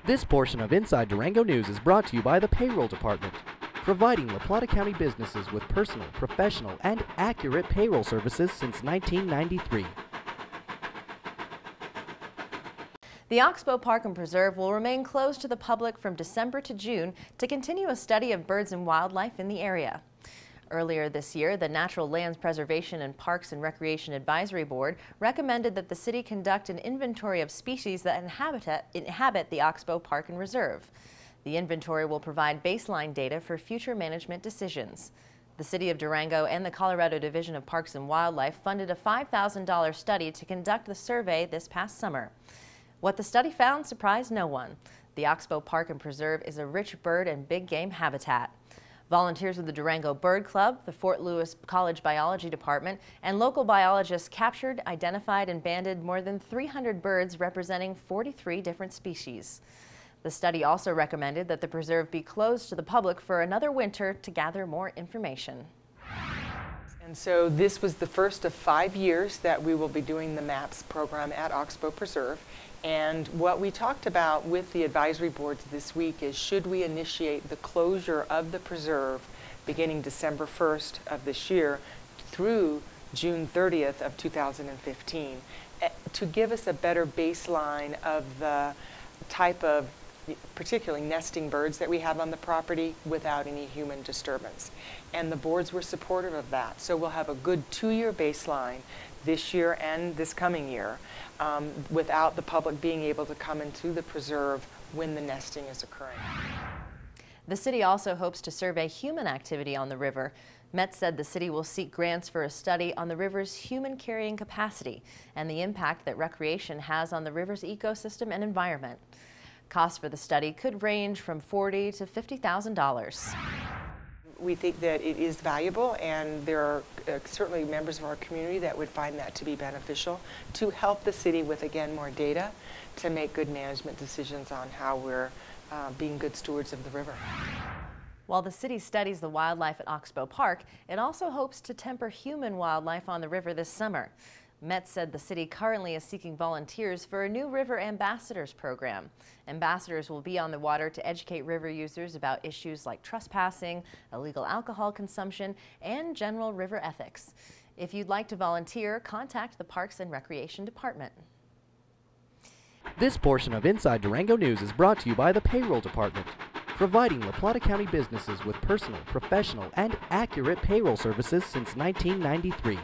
This portion of Inside Durango News is brought to you by the Payroll Department, providing La Plata County businesses with personal, professional, and accurate payroll services since 1993. The Oxbow Park and Preserve will remain closed to the public from December to June to continue a study of birds and wildlife in the area. Earlier this year, the Natural Lands Preservation and Parks and Recreation Advisory Board recommended that the city conduct an inventory of species that inhabit the Oxbow Park and Reserve. The inventory will provide baseline data for future management decisions. The City of Durango and the Colorado Division of Parks and Wildlife funded a $5,000 study to conduct the survey this past summer. What the study found surprised no one. The Oxbow Park and Preserve is a rich bird and big game habitat. Volunteers with the Durango Bird Club, the Fort Lewis College Biology Department, and local biologists captured, identified, and banded more than 300 birds representing 43 different species. The study also recommended that the preserve be closed to the public for another winter to gather more information. And so this was the first of 5 years that we will be doing the MAPS program at Oxbow Preserve. And what we talked about with the advisory boards this week is, should we initiate the closure of the preserve beginning December 1st of this year through June 30th of 2015 to give us a better baseline of the type of particularly nesting birds that we have on the property without any human disturbance. And the boards were supportive of that. So we'll have a good 2-year baseline this year and this coming year without the public being able to come into the preserve when the nesting is occurring. The city also hopes to survey human activity on the river. Met said the city will seek grants for a study on the river's human carrying capacity and the impact that recreation has on the river's ecosystem and environment. Costs for the study could range from $40,000 to $50,000. We think that it is valuable, and there are certainly members of our community that would find that to be beneficial to help the city with, again, more data to make good management decisions on how we're being good stewards of the river. While the city studies the wildlife at Oxbow Park, it also hopes to temper human wildlife on the river this summer. Met said the city currently is seeking volunteers for a new River Ambassadors program. Ambassadors will be on the water to educate river users about issues like trespassing, illegal alcohol consumption, and general river ethics. If you'd like to volunteer, contact the Parks and Recreation Department. This portion of Inside Durango News is brought to you by the Payroll Department, providing La Plata County businesses with personal, professional, and accurate payroll services since 1993.